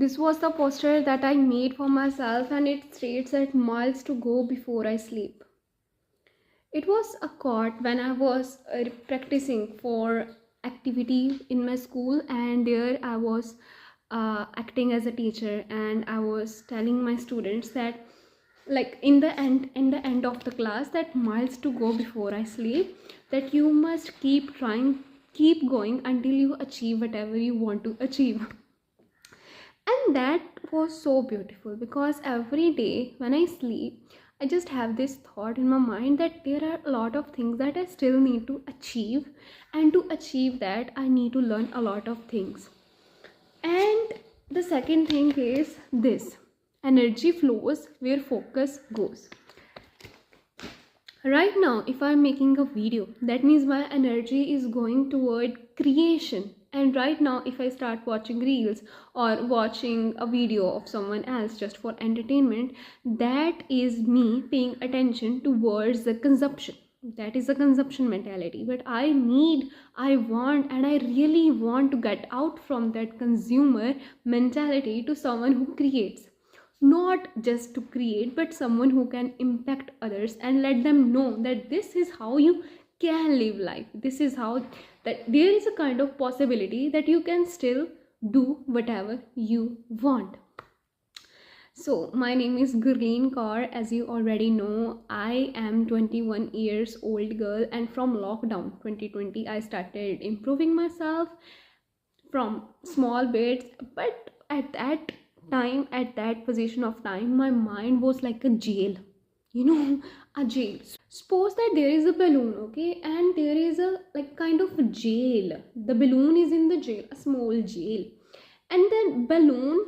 This was the poster that I made for myself, and it states that miles to go before I sleep. It was a quote when I was practicing for activity in my school, and there I was acting as a teacher, and I was telling my students that, like, in the end of the class, that miles to go before I sleep, that you must keep trying, keep going until you achieve whatever you want to achieve. And that was so beautiful, because every day when I sleep, I just have this thought in my mind that there are a lot of things that I still need to achieve, and to achieve that I need to learn a lot of things. And the second thing is this: energy flows where focus goes. Right now, if I'm making a video, that means my energy is going toward creation. And right now, if I start watching reels or watching a video of someone else just for entertainment, that is me paying attention towards the consumption. That is a consumption mentality. But I want, and I really want to get out from that consumer mentality to someone who creates. Not just to create, but someone who can impact others and let them know that this is how you can live life. This is how, that there is a kind of possibility that you can still do whatever you want. So my name is Gurleen Kaur. As you already know, I am 21 years old girl, and from lockdown 2020 I started improving myself from small bits. But at that time, at that position of time, my mind was like a jail, a jail. Suppose that there is a balloon, okay, and there is a, like, kind of a jail. The balloon is in the jail, a small jail, and then balloon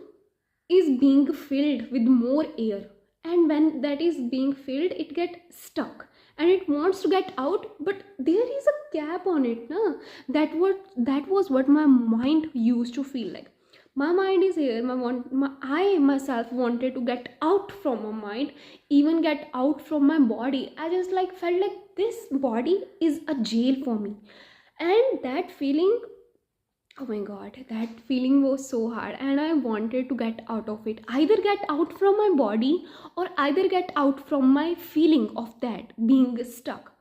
is being filled with more air, and when that is being filled, it gets stuck and it wants to get out, but there is a cap on it, na? That was what my mind used to feel like. My mind is here, I myself wanted to get out from my mind, even get out from my body. I just, like, felt like this body is a jail for me. And that feeling, oh my god, that feeling was so hard, and I wanted to get out of it. Either get out from my body, or either get out from my feeling of that being stuck.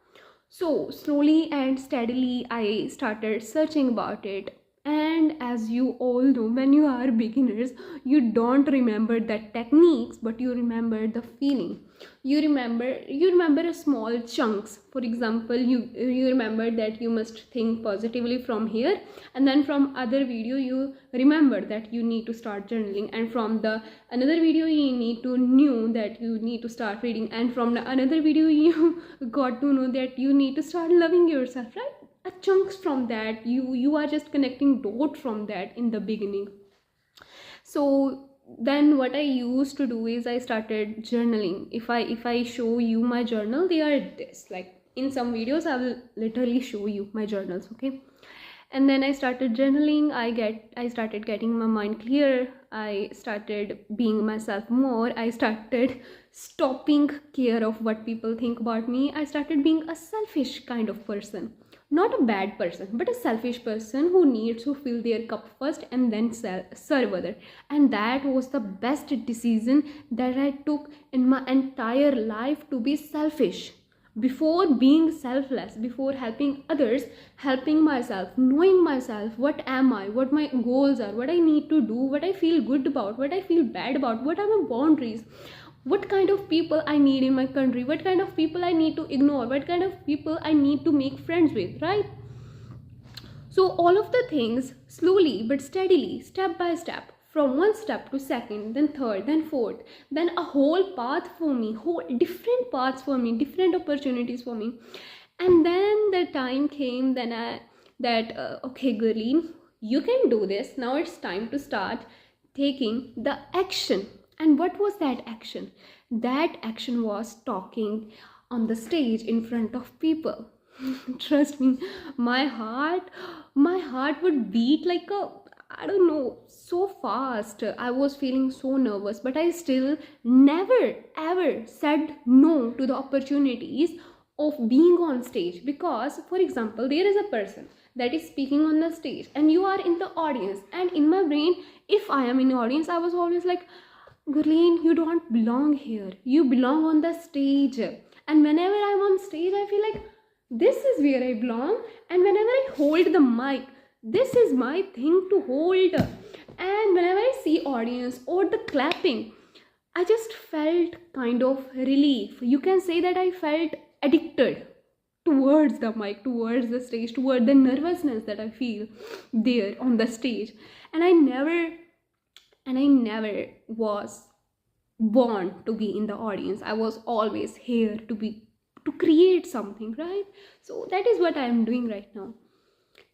So slowly and steadily I started searching about it. And as you all know, when you are beginners, you don't remember the techniques, but you remember the feeling. You remember a small chunks. For example, you remember that you must think positively from here, and then from other video you remember that you need to start journaling, and from the another video you need to know that you need to start reading, and from the another video you got to know that you need to start loving yourself, right? A chunks from that, you are just connecting dot from that in the beginning. So then what I used to do is I started journaling. If I show you my journal, they are this, like, in some videos I will literally show you my journals, okay? And then I started journaling. I started getting my mind clear. I started being myself more. I started stopping care of what people think about me. I started being a selfish kind of person. Not a bad person, but a selfish person who needs to fill their cup first and then serve other. And that was the best decision that I took in my entire life, to be selfish. Before being selfless, before helping others, helping myself, knowing myself, what am I, what my goals are, what I need to do, what I feel good about, what I feel bad about, what are my boundaries, what kind of people I need in my country, what kind of people I need to ignore, what kind of people I need to make friends with, right? So all of the things, slowly but steadily, step by step, from one step to second, then third, then fourth, then a whole path for me, whole different paths for me, different opportunities for me. And then the time came, then okay, Gurleen, you can do this. Now it's time to start taking the action. And what was that action? That action was talking on the stage in front of people. Trust me, my heart would beat like a, I don't know, so fast. I was feeling so nervous, but I still never ever said no to the opportunities of being on stage. Because for example, there is a person that is speaking on the stage and you are in the audience, and in my brain, if I am in the audience, I was always like, Gurleen, you don't belong here, you belong on the stage. And whenever I'm on stage, I feel like this is where I belong. And whenever I hold the mic, this is my thing to hold. And whenever I see audience or the clapping, I just felt kind of relief. You can say that I felt addicted towards the mic, towards the stage, toward the nervousness that I feel there on the stage. And I never was born to be in the audience. I was always here to create something, right? So that is what I am doing right now.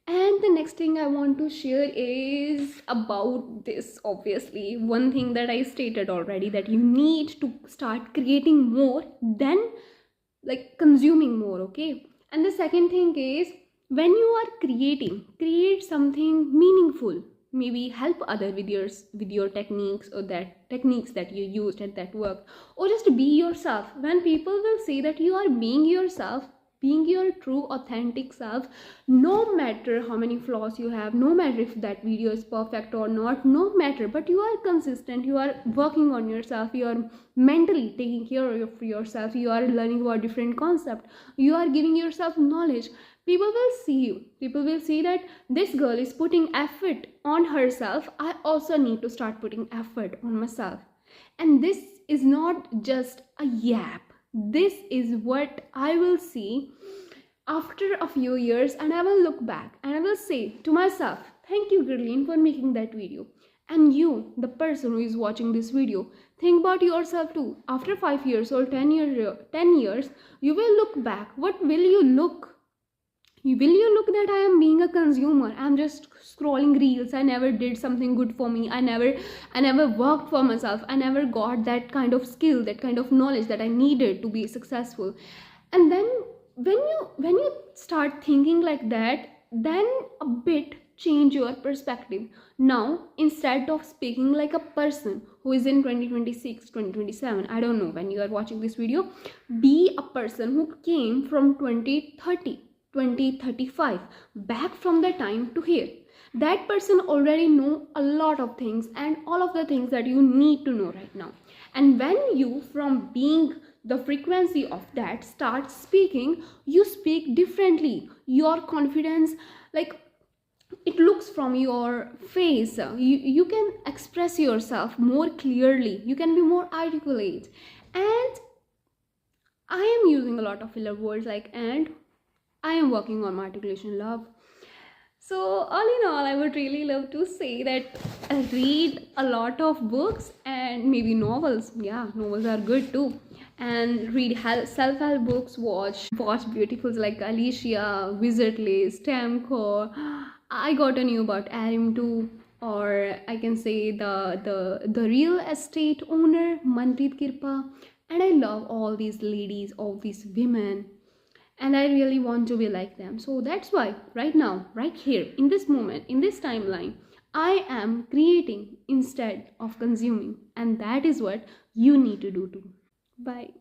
And the next thing I want to share is about this. Obviously, one thing that I stated already, that you need to start creating more than like consuming more, okay? And the second thing is, when you are creating, create something meaningful. Maybe help other with your techniques, or that techniques that you used and that worked, or just be yourself. When people will see that you are being yourself, being your true authentic self, no matter how many flaws you have, no matter if that video is perfect or not, no matter, but you are consistent, you are working on yourself, you are mentally taking care of yourself, you are learning about different concepts, you are giving yourself knowledge, people will see you, people will see that this girl is putting effort on herself, I also need to start putting effort on myself. And this is not just a yap, this is what I will see after a few years, and I will look back and I will say to myself, thank you, Gurleen, for making that video. And you, the person who is watching this video, think about yourself too. After 5 years or 10 years, you will look back. What will you look? Will you look that I am being a consumer, I'm just scrolling reels, I never did something good for me, I never worked for myself, I never got that kind of skill, that kind of knowledge that I needed to be successful. And then when you start thinking like that, then a bit change your perspective. Now, instead of speaking like a person who is in 2026, 2027, I don't know when you are watching this video, be a person who came from 2030, 2035, back from the time to here. That person already know a lot of things, and all of the things that you need to know right now. And when you, from being the frequency of that, start speaking, you speak differently. Your confidence, like, it looks from your face. You can express yourself more clearly, you can be more articulate. And I am using a lot of filler words like and. I am working on my articulation, love. So all in all, I would really love to say that I read a lot of books and maybe novels. Yeah, novels are good too. And read self-help books, watch beautifuls like Alicia, Wizard List, Stamcore. I got to know about Arim too. Or I can say the real estate owner, Manpreet Kirpa. And I love all these ladies, all these women, and I really want to be like them. So that's why right now, right here, in this moment, in this timeline, I am creating instead of consuming. And that is what you need to do too. Bye.